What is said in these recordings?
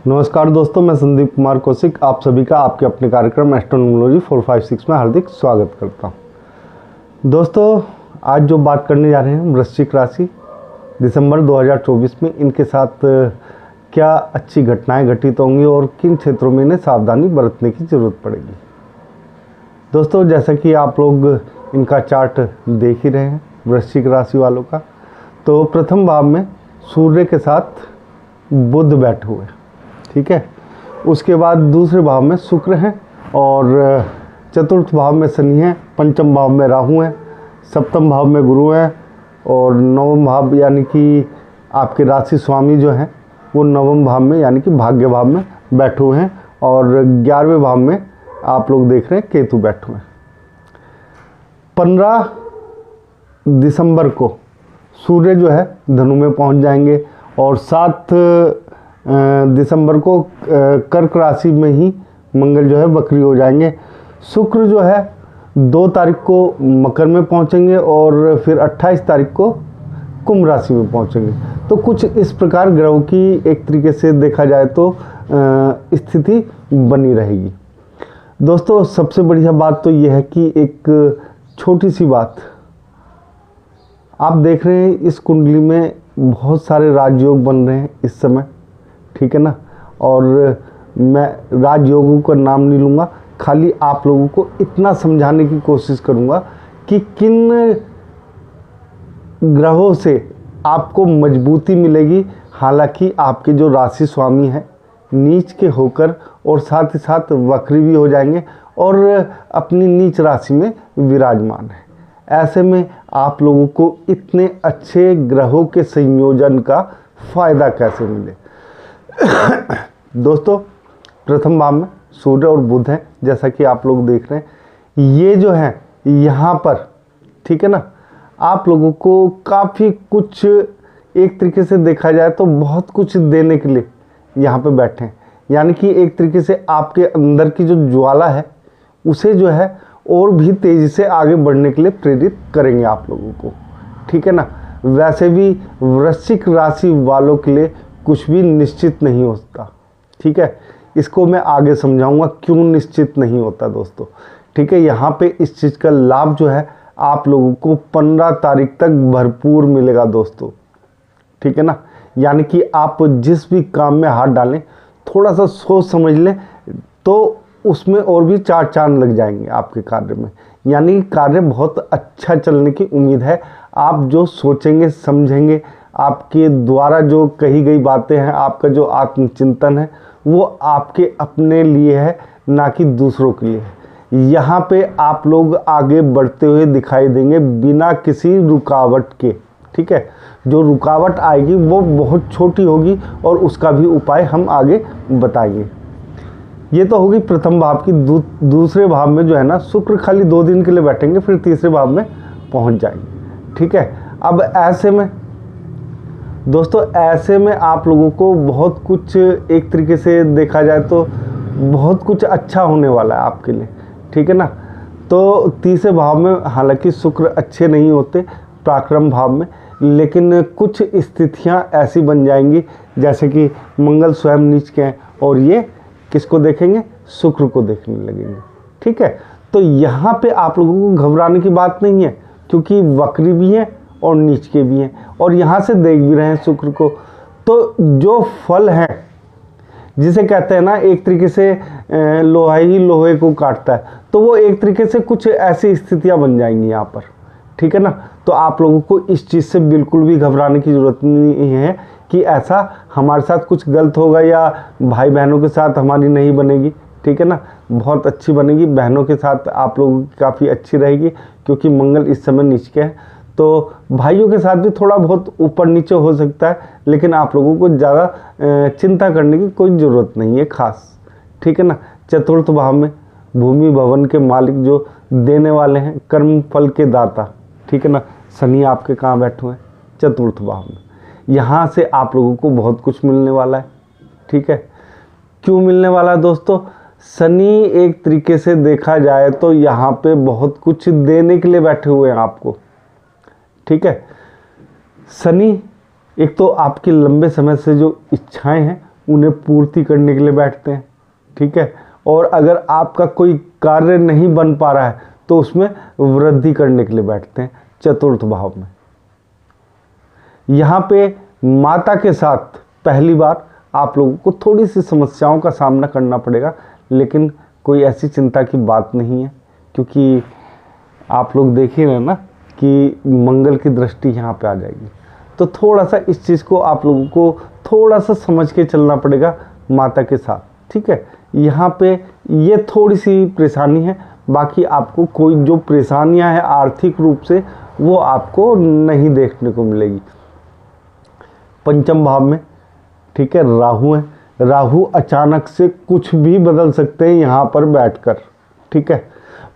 नमस्कार दोस्तों, मैं संदीप कुमार कौशिक आप सभी का आपके अपने कार्यक्रम एस्ट्रोनॉमोलॉजी 456 में हार्दिक स्वागत करता हूं। दोस्तों, आज जो बात करने जा रहे हैं वृश्चिक राशि दिसंबर 2024 में इनके साथ क्या अच्छी घटनाएं घटित होंगी और किन क्षेत्रों में इन्हें सावधानी बरतने की ज़रूरत पड़ेगी। दोस्तों, जैसा कि आप लोग इनका चार्ट देख ही रहे हैं वृश्चिक राशि वालों का, तो प्रथम भाव में सूर्य के साथ बुध बैठे हुए, ठीक है। उसके बाद दूसरे भाव में शुक्र हैं और चतुर्थ भाव में शनि हैं, पंचम भाव में राहु हैं, सप्तम भाव में गुरु हैं और नवम भाव यानी कि आपके राशि स्वामी जो हैं वो नवम भाव में यानी कि भाग्य भाव में बैठे हुए हैं और 11वें भाव में आप लोग देख रहे हैं केतु बैठे हुए हैं। 15 दिसंबर को सूर्य जो है धनु में पहुंच जाएंगे और 7 दिसंबर को कर्क राशि में ही मंगल जो है वक्री हो जाएंगे। शुक्र जो है 2 तारीख को मकर में पहुंचेंगे और फिर 28 तारीख को कुंभ राशि में पहुंचेंगे। तो कुछ इस प्रकार ग्रहों की एक तरीके से देखा जाए तो स्थिति बनी रहेगी। दोस्तों, सबसे बढ़िया बात तो यह है कि एक छोटी सी बात आप देख रहे हैं, इस कुंडली में बहुत सारे राजयोग बन रहे हैं इस समय, ठीक है ना। और मैं राजयोगों का नाम नहीं लूँगा, खाली आप लोगों को इतना समझाने की कोशिश करूँगा कि किन ग्रहों से आपको मजबूती मिलेगी। हालांकि आपके जो राशि स्वामी हैं नीच के होकर और साथ ही साथ वक्री भी हो जाएंगे और अपनी नीच राशि में विराजमान है। ऐसे में आप लोगों को इतने अच्छे ग्रहों के संयोजन का फायदा कैसे मिले। दोस्तों, प्रथम भाव में सूर्य और बुध हैं, जैसा कि आप लोग देख रहे हैं। ये जो है यहाँ पर, ठीक है ना, आप लोगों को काफ़ी कुछ एक तरीके से देखा जाए तो बहुत कुछ देने के लिए यहाँ पे बैठे हैं। यानी कि एक तरीके से आपके अंदर की जो ज्वाला है उसे जो है और भी तेज़ी से आगे बढ़ने के लिए प्रेरित करेंगे आप लोगों को, ठीक है ना। वैसे भी वृश्चिक राशि वालों के लिए कुछ भी निश्चित नहीं होता, ठीक है। इसको मैं आगे समझाऊंगा क्यों निश्चित नहीं होता दोस्तों, ठीक है। यहाँ पे इस चीज़ का लाभ जो है आप लोगों को 15 तारीख तक भरपूर मिलेगा दोस्तों, ठीक है ना। यानी कि आप जिस भी काम में हाथ डालें, थोड़ा सा सोच समझ लें तो उसमें और भी 4 चांद लग जाएंगे आपके कार्य में। यानी कार्य बहुत अच्छा चलने की उम्मीद है। आप जो सोचेंगे समझेंगे, आपके द्वारा जो कही गई बातें हैं, आपका जो आत्मचिंतन है वो आपके अपने लिए है, ना कि दूसरों के लिए है। यहाँ पे आप लोग आगे बढ़ते हुए दिखाई देंगे बिना किसी रुकावट के, ठीक है। जो रुकावट आएगी वो बहुत छोटी होगी और उसका भी उपाय हम आगे बताएंगे। ये तो होगी प्रथम भाव की। दूसरे भाव में जो है ना, शुक्र खाली 2 दिन के लिए बैठेंगे, फिर तीसरे भाव में पहुंच जाएंगे, ठीक है। अब ऐसे में दोस्तों, ऐसे में आप लोगों को बहुत कुछ एक तरीके से देखा जाए तो बहुत कुछ अच्छा होने वाला है आपके लिए, ठीक है ना। तो तीसरे भाव में हालांकि शुक्र अच्छे नहीं होते पराक्रम भाव में, लेकिन कुछ स्थितियां ऐसी बन जाएंगी जैसे कि मंगल स्वयं नीच के हैं और ये किसको देखेंगे, शुक्र को देखने लगेंगे, ठीक है। तो यहाँ पे आप लोगों को घबराने की बात नहीं है, क्योंकि वक्री भी हैं और नीच के भी हैं और यहाँ से देख भी रहे हैं शुक्र को। तो जो फल है, जिसे कहते हैं ना एक तरीके से लोहा ही लोहे को काटता है, तो वो एक तरीके से कुछ ऐसी स्थितियाँ बन जाएंगी यहाँ पर, ठीक है ना। तो आप लोगों को इस चीज़ से बिल्कुल भी घबराने की ज़रूरत नहीं है कि ऐसा हमारे साथ कुछ गलत होगा या भाई बहनों के साथ हमारी नहीं बनेगी, ठीक है ना। बहुत अच्छी बनेगी, बहनों के साथ आप लोगों की काफ़ी अच्छी रहेगी, क्योंकि मंगल इस समय नीच के है। तो भाइयों के साथ भी थोड़ा बहुत ऊपर नीचे हो सकता है, लेकिन आप लोगों को ज़्यादा चिंता करने की कोई ज़रूरत नहीं है खास, ठीक है ना। चतुर्थ भाव में भूमि भवन के मालिक जो देने वाले हैं, कर्म फल के दाता, ठीक है ना, शनि आपके कहाँ बैठे हुए हैं, चतुर्थ भाव में। यहाँ से आप लोगों को बहुत कुछ मिलने वाला है, ठीक है। क्यों मिलने वाला है दोस्तों? शनि एक तरीके से देखा जाए तो यहाँ पे बहुत कुछ देने के लिए बैठे हुए हैं आपको, ठीक है। शनि एक तो आपकी लंबे समय से जो इच्छाएं हैं उन्हें पूर्ति करने के लिए बैठते हैं, ठीक है। और अगर आपका कोई कार्य नहीं बन पा रहा है तो उसमें वृद्धि करने के लिए बैठते हैं चतुर्थ भाव में। यहाँ पे माता के साथ पहली बार आप लोगों को थोड़ी सी समस्याओं का सामना करना पड़ेगा, लेकिन कोई ऐसी चिंता की बात नहीं है, क्योंकि आप लोग देख ही रहे ना कि मंगल की दृष्टि यहाँ पे आ जाएगी। तो थोड़ा सा इस चीज़ को आप लोगों को थोड़ा सा समझ के चलना पड़ेगा माता के साथ, ठीक है। यहाँ पे ये थोड़ी सी परेशानी है, बाकी आपको कोई जो परेशानियाँ हैं आर्थिक रूप से वो आपको नहीं देखने को मिलेगी। पंचम भाव में, ठीक है, राहु है। राहु अचानक से कुछ भी बदल सकते हैं यहाँ पर बैठकर, ठीक है।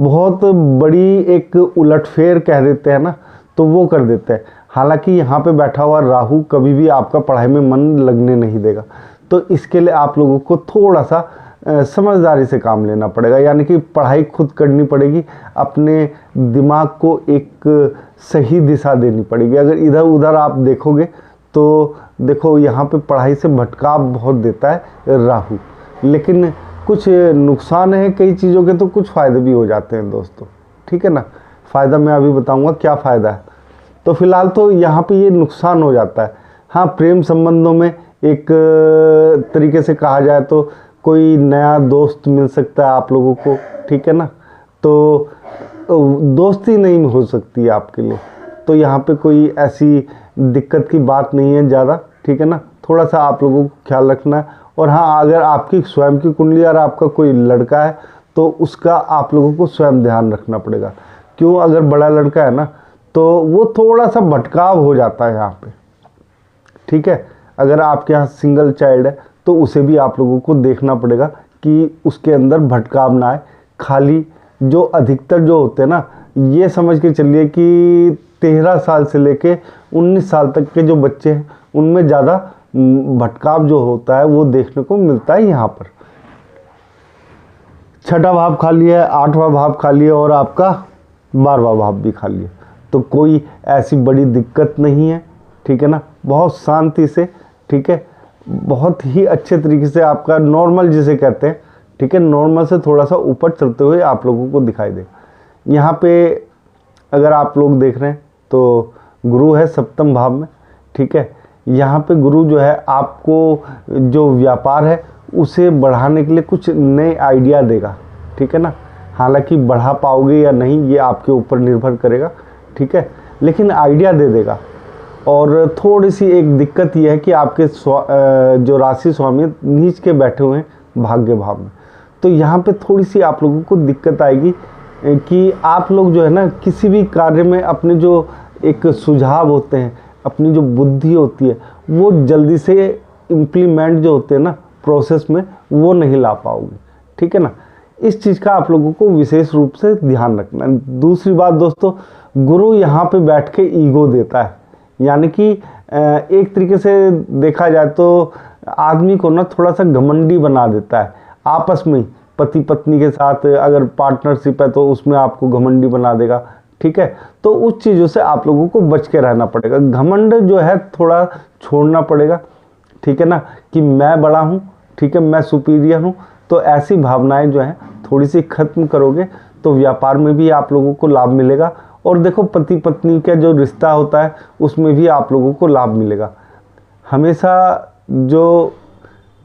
बहुत बड़ी एक उलटफेर कह देते हैं ना, तो वो कर देते हैं। हालांकि यहाँ पे बैठा हुआ राहु कभी भी आपका पढ़ाई में मन लगने नहीं देगा, तो इसके लिए आप लोगों को थोड़ा सा समझदारी से काम लेना पड़ेगा, यानी कि पढ़ाई खुद करनी पड़ेगी, अपने दिमाग को एक सही दिशा देनी पड़ेगी। अगर इधर उधर आप देखोगे तो देखो यहाँ पे पढ़ाई से भटकाव बहुत देता है राहु, लेकिन कुछ नुकसान है कई चीज़ों के, तो कुछ फ़ायदे भी हो जाते हैं दोस्तों, ठीक है ना। फ़ायदा मैं अभी बताऊंगा क्या फ़ायदा है। तो फिलहाल तो यहाँ पे ये नुकसान हो जाता है। हाँ, प्रेम संबंधों में एक तरीके से कहा जाए तो कोई नया दोस्त मिल सकता है आप लोगों को, ठीक है ना। तो दोस्ती नहीं हो सकती है आपके लिए, तो यहाँ पे कोई ऐसी दिक्कत की बात नहीं है ज़्यादा, ठीक है ना। थोड़ा सा आप लोगों को ख्याल रखना है। और हाँ, अगर आपकी स्वयं की कुंडली और आपका कोई लड़का है तो उसका आप लोगों को स्वयं ध्यान रखना पड़ेगा। क्यों? अगर बड़ा लड़का है ना तो वो थोड़ा सा भटकाव हो जाता है यहाँ पे, ठीक है। अगर आपके यहाँ सिंगल चाइल्ड है तो उसे भी आप लोगों को देखना पड़ेगा कि उसके अंदर भटकाव ना आए। खाली जो अधिकतर जो होते हैं ना, ये समझ के चलिए कि 13 साल से लेके 19 साल तक के जो बच्चे हैं उनमें ज़्यादा भटकाव जो होता है वो देखने को मिलता है यहाँ पर। छठा भाव खाली है, 8वां भाव खाली है और आपका 12वां भाव भी खाली है, तो कोई ऐसी बड़ी दिक्कत नहीं है, ठीक है ना। बहुत शांति से, ठीक है, बहुत ही अच्छे तरीके से आपका नॉर्मल जिसे कहते हैं, ठीक है, नॉर्मल से थोड़ा सा ऊपर चलते हुए आप लोगों को दिखाई दे। यहाँ पे अगर आप लोग देख रहे हैं तो गुरु है 7वें भाव में, ठीक है। यहाँ पे गुरु जो है आपको जो व्यापार है उसे बढ़ाने के लिए कुछ नए आइडिया देगा, ठीक है ना। हालांकि बढ़ा पाओगे या नहीं ये आपके ऊपर निर्भर करेगा, ठीक है, लेकिन आइडिया दे देगा। और थोड़ी सी एक दिक्कत यह है कि आपके जो राशि स्वामी नीच के बैठे हुए हैं भाग्य भाव में, तो यहाँ पे थोड़ी सी आप लोगों को दिक्कत आएगी कि आप लोग जो है ना किसी भी कार्य में अपने जो एक सुझाव होते हैं, अपनी जो बुद्धि होती है वो जल्दी से इम्प्लीमेंट जो होते हैं ना प्रोसेस में वो नहीं ला पाओगे, ठीक है ना। इस चीज़ का आप लोगों को विशेष रूप से ध्यान रखना है। दूसरी बात दोस्तों, गुरु यहाँ पे बैठ के ईगो देता है, यानी कि एक तरीके से देखा जाए तो आदमी को ना थोड़ा सा घमंडी बना देता है। आपस में पति पत्नी के साथ अगर पार्टनरशिप है तो उसमें आपको घमंडी बना देगा, ठीक है। तो उस चीज़ों से आप लोगों को बच के रहना पड़ेगा। घमंड जो है थोड़ा छोड़ना पड़ेगा, ठीक है ना, कि मैं बड़ा हूँ, ठीक है, मैं सुपीरियर हूँ। तो ऐसी भावनाएं जो हैं थोड़ी सी खत्म करोगे तो व्यापार में भी आप लोगों को लाभ मिलेगा। और देखो पति पत्नी का जो रिश्ता होता है उसमें भी आप लोगों को लाभ मिलेगा। हमेशा जो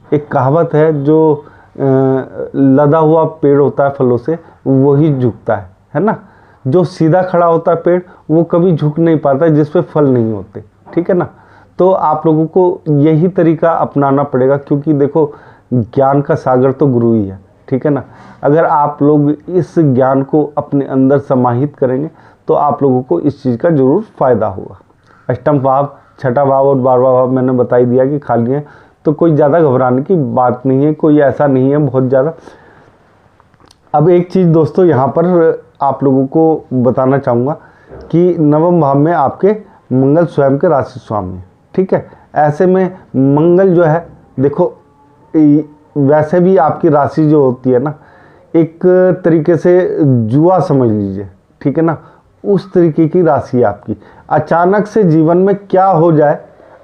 एक कहावत है, जो लदा हुआ पेड़ होता है फलों से वही झुकता है ना। जो सीधा खड़ा होता है पेड़ वो कभी झुक नहीं पाता जिस पे फल नहीं होते, ठीक है ना। तो आप लोगों को यही तरीका अपनाना पड़ेगा, क्योंकि देखो ज्ञान का सागर तो गुरु ही है, ठीक है ना। अगर आप लोग इस ज्ञान को अपने अंदर समाहित करेंगे तो आप लोगों को इस चीज़ का जरूर फायदा होगा। अष्टम भाव, छठा भाव और 12वां भाव मैंने बता ही दिया कि खाली है, तो कोई ज़्यादा घबराने की बात नहीं है, कोई ऐसा नहीं है बहुत ज़्यादा। अब एक चीज़ दोस्तों यहाँ पर आप लोगों को बताना चाहूँगा कि 9वें भाव में आपके मंगल स्वयं के राशि स्वामी है, ठीक है। ऐसे में मंगल जो है देखो वैसे भी आपकी राशि जो होती है ना एक तरीके से जुआ समझ लीजिए, ठीक है ना, उस तरीके की राशि है आपकी। अचानक से जीवन में क्या हो जाए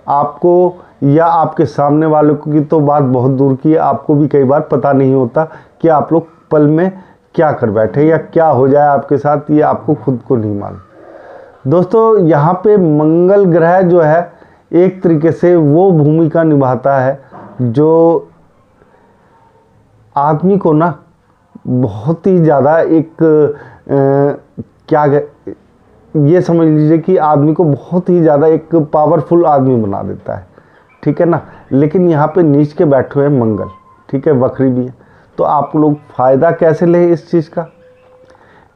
आपको या आपके सामने वालों की तो बात बहुत दूर की है, आपको भी कई बार पता नहीं होता कि आप लोग पल में क्या कर बैठे या क्या हो जाए आपके साथ, ये आपको खुद को नहीं मालूम। दोस्तों यहाँ पे मंगल ग्रह जो है एक तरीके से वो भूमिका निभाता है जो आदमी को ना बहुत ही ज़्यादा एक ये समझ लीजिए कि आदमी को बहुत ही ज़्यादा एक पावरफुल आदमी बना देता है, ठीक है ना। लेकिन यहाँ पे नीच के बैठे हुए मंगल, ठीक है, वक्री भी है, तो आप लोग फ़ायदा कैसे लें इस चीज़ का,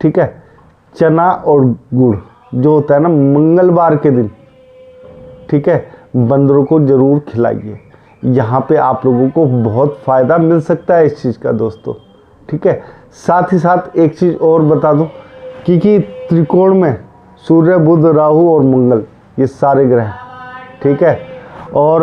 ठीक है। चना और गुड़ जो होता है ना मंगलवार के दिन, ठीक है, बंदरों को ज़रूर खिलाइए। यहाँ पे आप लोगों को बहुत फ़ायदा मिल सकता है इस चीज़ का दोस्तों, ठीक है। साथ ही साथ एक चीज़ और बता दूँ कि त्रिकोण में सूर्य, बुध, राहु और मंगल ये सारे ग्रह, ठीक है। और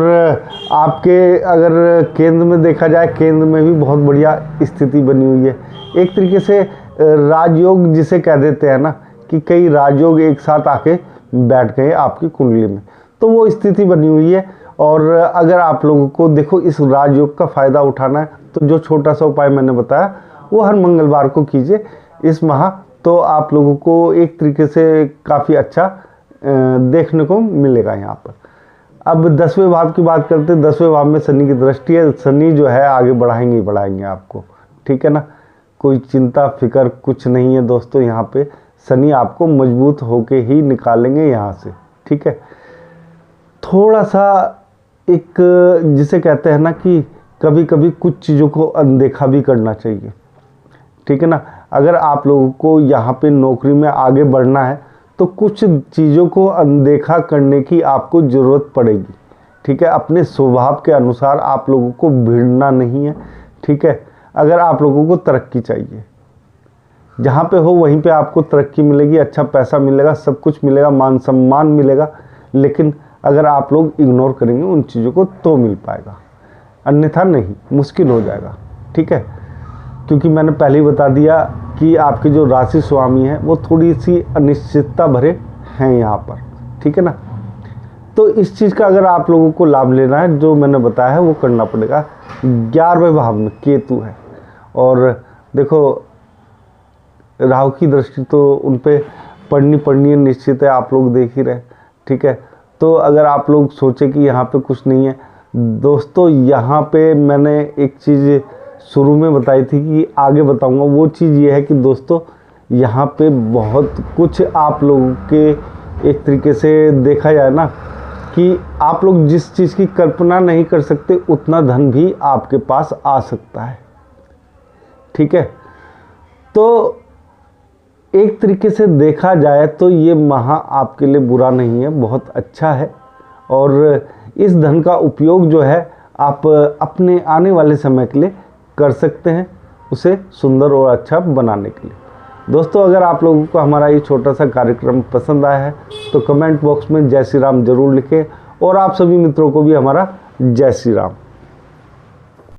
आपके अगर केंद्र में देखा जाए, केंद्र में भी बहुत बढ़िया स्थिति बनी हुई है। एक तरीके से राजयोग जिसे कह देते हैं ना कि कई राजयोग एक साथ आके बैठ गए आपकी कुंडली में, तो वो स्थिति बनी हुई है। और अगर आप लोगों को देखो इस राजयोग का फ़ायदा उठाना है तो जो छोटा सा उपाय मैंने बताया वो हर मंगलवार को कीजिए इस माह, तो आप लोगों को एक तरीके से काफ़ी अच्छा देखने को मिलेगा यहाँ पर। अब 10वें भाव की बात करते हैं। 10वें भाव में शनि की दृष्टि है। शनि जो है आगे बढ़ाएंगे ही बढ़ाएंगे आपको, ठीक है ना। कोई चिंता फिक्र कुछ नहीं है दोस्तों, यहाँ पे शनि आपको मजबूत होके ही निकालेंगे यहाँ से, ठीक है। थोड़ा सा एक जिसे कहते हैं ना कि कभी कभी कुछ चीज़ों को अनदेखा भी करना चाहिए, ठीक है ना। अगर आप लोगों को यहाँ पे नौकरी में आगे बढ़ना है तो कुछ चीज़ों को अनदेखा करने की आपको ज़रूरत पड़ेगी, ठीक है। अपने स्वभाव के अनुसार आप लोगों को भिड़ना नहीं है, ठीक है। अगर आप लोगों को तरक्की चाहिए, जहाँ पे हो वहीं पे आपको तरक्की मिलेगी, अच्छा पैसा मिलेगा, सब कुछ मिलेगा, मान सम्मान मिलेगा। लेकिन अगर आप लोग इग्नोर करेंगे उन चीज़ों को तो मिल पाएगा, अन्यथा नहीं, मुश्किल हो जाएगा, ठीक है। क्योंकि मैंने पहले ही बता दिया कि आपके जो राशि स्वामी हैं वो थोड़ी सी अनिश्चितता भरे हैं यहाँ पर, ठीक है ना। तो इस चीज़ का अगर आप लोगों को लाभ लेना है, जो मैंने बताया है वो करना पड़ेगा। 11वें भाव में केतु है और देखो राहु की दृष्टि तो उन पे पड़नी है, निश्चित है, आप लोग देख ही रहे, ठीक है। तो अगर आप लोग सोचे कि यहाँ पे कुछ नहीं है दोस्तों, यहाँ पे मैंने एक चीज़ शुरू में बताई थी कि आगे बताऊंगा, वो चीज़ ये है कि दोस्तों यहाँ पे बहुत कुछ आप लोगों के एक तरीके से देखा जाए ना कि आप लोग जिस चीज़ की कल्पना नहीं कर सकते उतना धन भी आपके पास आ सकता है, ठीक है। तो एक तरीके से देखा जाए तो ये माह आपके लिए बुरा नहीं है, बहुत अच्छा है। और इस धन का उपयोग जो है आप अपने आने वाले समय के लिए कर सकते हैं, उसे सुंदर और अच्छा बनाने के लिए। दोस्तों अगर आप लोगों को हमारा ये छोटा सा कार्यक्रम पसंद आया है तो कमेंट बॉक्स में जय श्री राम जरूर लिखें और आप सभी मित्रों को भी हमारा जय श्री राम।